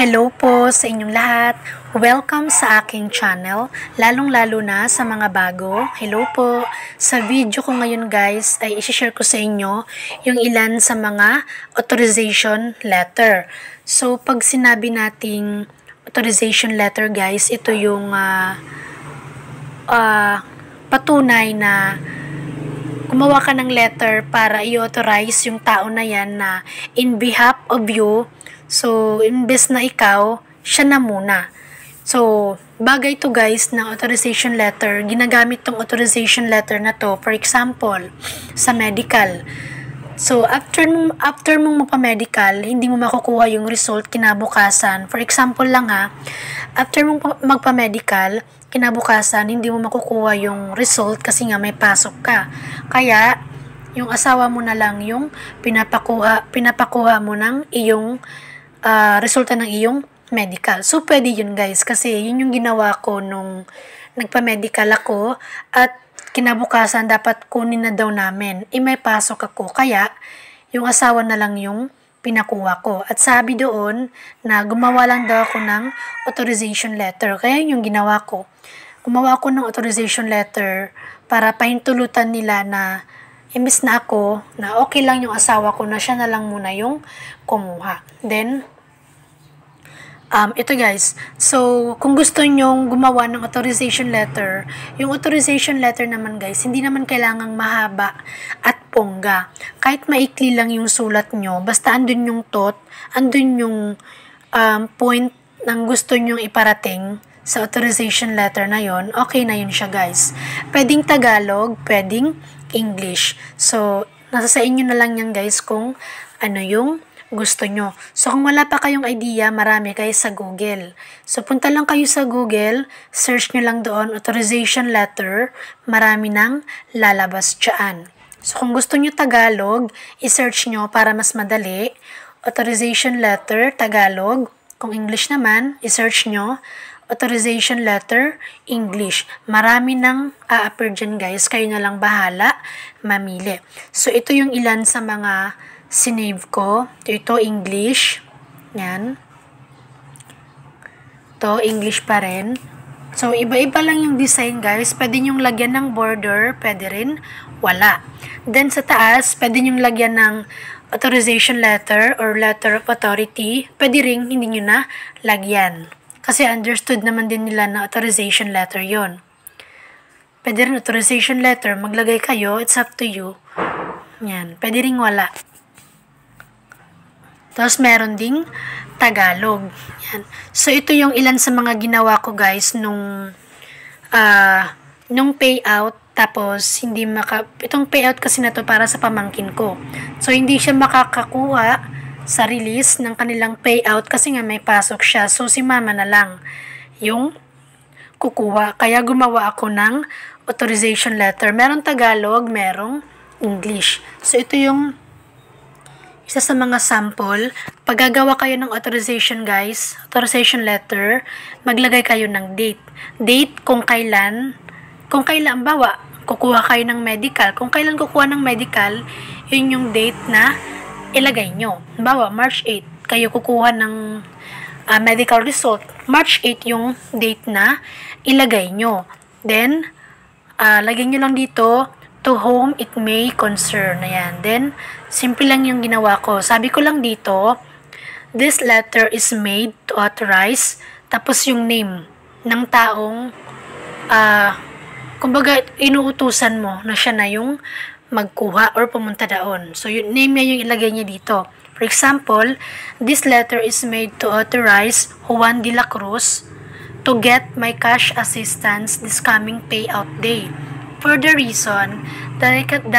Hello po sa inyong lahat. Welcome sa aking channel, lalong-lalo na sa mga bago. Hello po. Sa video ko ngayon guys ay i-share ko sa inyo yung ilan sa mga authorization letter. So pag sinabi nating authorization letter guys, ito yung patunay na gumawa ka ng letter para i-authorize yung tao na yan na in behalf of you. So, imbes na ikaw, siya na muna. So, bagay to guys ng authorization letter. Ginagamit tong authorization letter na to, for example, sa medical. So, after mong magpa-medical, hindi mo makukuha yung result kinabukasan. For example lang after mong magpa-medical, kinabukasan, hindi mo makukuha yung result kasi nga may pasok ka. Kaya, yung asawa mo na lang yung pinapakuha mo ng iyong resulta ng iyong medical. So, pwede yun guys kasi yun yung ginawa ko nung nagpa-medical ako at kinabukasan dapat kunin na daw namin. May pasok ako. Kaya, yung asawa na lang yung pinakuha ko. At sabi doon na gumawa lang daw ako ng authorization letter. Kaya yung ginawa ko. Gumawa ako ng authorization letter para pahintulutan nila na imbis na ako, na okay lang yung asawa ko na siya na lang muna yung kumuha. Then, ito guys, so kung gusto nyong gumawa ng authorization letter, yung authorization letter naman guys, hindi naman kailangang mahaba at pongga. Kahit maikli lang yung sulat nyo, basta andun yung thought, andun yung point ng gusto nyong iparating sa authorization letter na yon, okay na yun siya guys. Pwedeng Tagalog, pwedeng English. So, nasa sa inyo na lang yan guys kung ano yung gusto nyo. So, kung wala pa kayong idea, marami kayo sa Google. So, punta lang kayo sa Google, search nyo lang doon, authorization letter, marami nang lalabas dyan. So, kung gusto nyo Tagalog, i-search nyo para mas madali, authorization letter, Tagalog. Kung English naman, i-search nyo, authorization letter, English. Marami nang a-appear dyan guys. Kayo na lang bahala mamili. So, ito yung ilan sa mga sinave ko. Ito, English. Yan. Ito, English pa rin. So, iba-iba lang yung design guys. Pwede nyong lagyan ng border. Pwede rin wala. Then, sa taas, pwede nyong lagyan ng authorization letter or letter of authority. Pwede rin hindi nyo na lagyan. Kasi understood naman din nila na authorization letter yon. Pwede rin authorization letter, maglagay kayo, it's up to you. Yan, pwede rin wala. Tapos meron ding Tagalog. Yan. So ito yung ilan sa mga ginawa ko guys nung payout. Tapos hindi itong payout kasi na to para sa pamangkin ko. So hindi siya makakakuha sa release ng kanilang payout kasi nga may pasok siya. So, si mama na lang yung kukuha. Kaya gumawa ako ng authorization letter. Merong Tagalog, merong English. So, ito yung isa sa mga sample. Pag gagawa kayo ng authorization guys, authorization letter, maglagay kayo ng date. Date kung kailan, bawa, kukuha kayo ng medical. Kung kailan kukuha ng medical, yun yung date na ilagay nyo. Bawa, March 8, kayo kukuha ng medical result. March 8 yung date na ilagay nyo. Then, lagyan nyo lang dito, to whom it may concern. Ayan. Then, simple lang yung ginawa ko. Sabi ko lang dito, this letter is made to authorize, tapos yung name ng taong, kumbaga, inuutusan mo na siya na yung magkuha or pumunta doon. So, yung name niya yung ilagay niya dito. For example, this letter is made to authorize Juan de la Cruz to get my cash assistance this coming payout day. For the reason that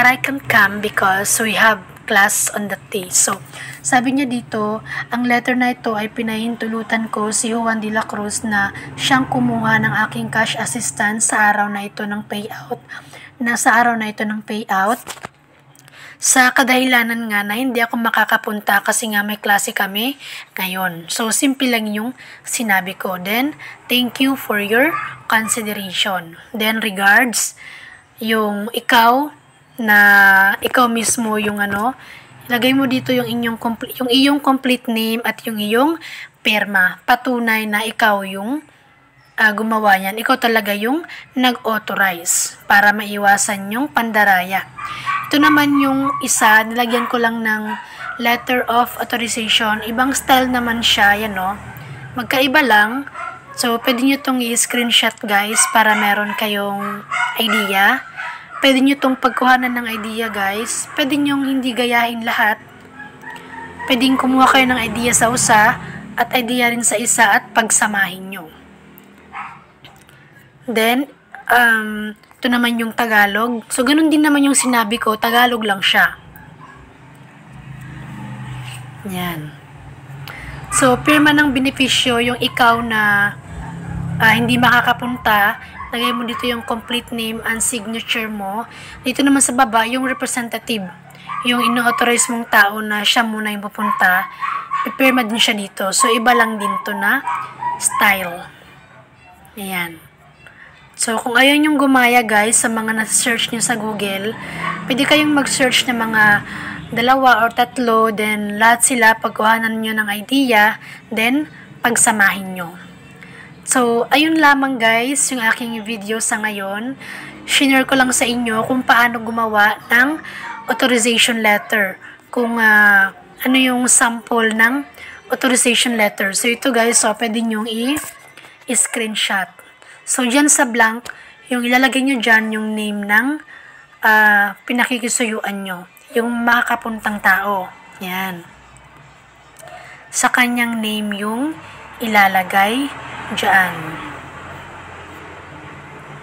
I can come because we have class on that day. So, sabi niya dito, ang letter na ito ay pinahintulutan ko si Juan de la Cruz na siyang kumuha ng aking cash assistance sa araw na ito ng payout. Sa kadahilanan nga na hindi ako makakapunta kasi nga may klase kami ngayon. So, simple lang yung sinabi ko. Then, thank you for your consideration. Then, regards, yung ikaw mismo yung ilagay mo dito yung iyong complete name at yung iyong pirma. Patunay na ikaw yung gumawa yan. Ikaw talaga yung nag-authorize para maiwasan yung pandaraya. Ito naman yung isa, nilagyan ko lang ng letter of authorization. Ibang style naman siya, yan o. Magkaiba lang. So, pwede nyo itong i-screenshot guys para meron kayong idea. Pwede nyo itong pagkuhanan ng idea guys. Pwede nyo hindi gayahin lahat. Pwedeng kumuha kayo ng idea sa isa at idea rin sa isa at pagsamahin nyo. Then, ito naman yung Tagalog. So, ganun din naman yung sinabi ko. Tagalog lang siya. Yan. So, pirma ng benepisyo, yung ikaw na hindi makakapunta, lagay mo dito yung complete name and signature mo. Dito naman sa baba, yung representative. Yung ino-authorize mong tao na siya muna yung pupunta, pipirma din siya dito. So, iba lang din to na style. Ayan. So, kung ayaw yung gumaya guys sa mga nasa-search nyo sa Google, pwede kayong mag-search ng mga 2 or 3, then lahat sila pagkuhanan nyo ng idea, then pagsamahin nyo. So, ayun lamang guys, yung aking video sa ngayon. Shinare ko lang sa inyo kung paano gumawa ng authorization letter. Kung ano yung sample ng authorization letter. So, ito guys, so, pwede nyo i-screenshot. So, dyan sa blank, yung ilalagay nyo dyan yung name ng pinakikisuyuan nyo. Yung makakapuntang tao. Yan. Sa kanyang name yung ilalagay dyan.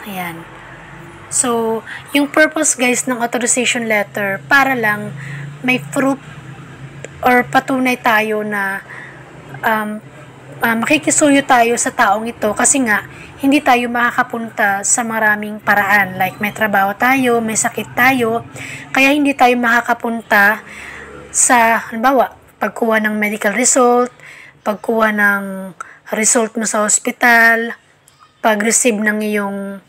Ayan. So, yung purpose guys ng authorization letter, para lang may proof or patunay tayo na makikisuyo tayo sa taong ito kasi nga, hindi tayo makakapunta sa maraming paraan. Like, may trabaho tayo, may sakit tayo, kaya hindi tayo makakapunta sa, halimbawa, pagkuha ng medical result, pagkuha ng result mo sa hospital, pag-receive ng iyong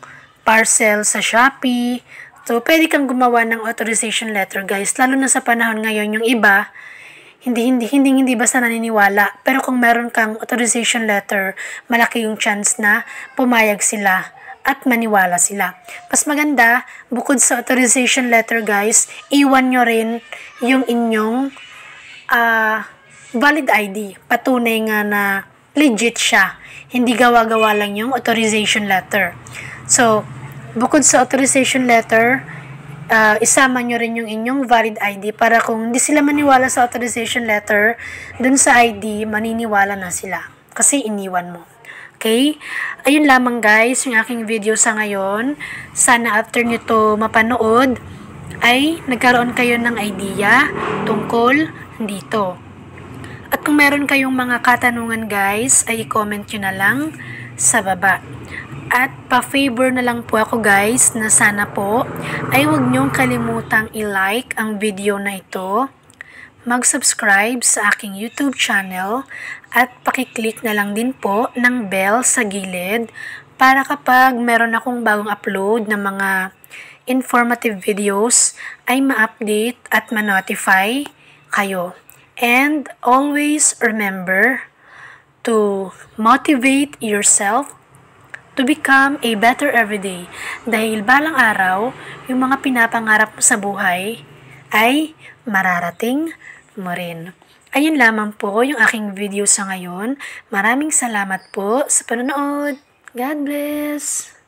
parcel sa Shopee. So, pwede kang gumawa ng authorization letter, guys. Lalo na sa panahon ngayon, yung iba, hindi basta naniniwala. Pero kung meron kang authorization letter, malaki yung chance na pumayag sila at maniwala sila. Mas maganda, bukod sa authorization letter, guys, iwan nyo rin yung inyong valid ID. Patunay nga na legit siya. Hindi gawa-gawa lang yung authorization letter. So, bukod sa authorization letter, isama nyo rin yung inyong valid ID para kung hindi sila maniwala sa authorization letter, dun sa ID, maniniwala na sila. Kasi iniwan mo. Okay? Ayun lamang guys, yung aking video sa ngayon. Sana after nito mapanood, ay nagkaroon kayo ng idea tungkol dito. At kung meron kayong mga katanungan guys, ay i-comment nyo na lang sa baba. At pa-favor na lang po ako guys na sana po ay huwag niyong kalimutang i-like ang video na ito, mag-subscribe sa aking YouTube channel at pakiclick na lang din po ng bell sa gilid para kapag meron akong bagong upload ng mga informative videos ay ma-update at ma-notify kayo. And always remember to motivate yourself to become a better everyday. Dahil balang araw, yung mga pinapangarap mo sa buhay ay mararating mo rin. Ayun lamang po yung aking video sa ngayon. Maraming salamat po sa panonood. God bless!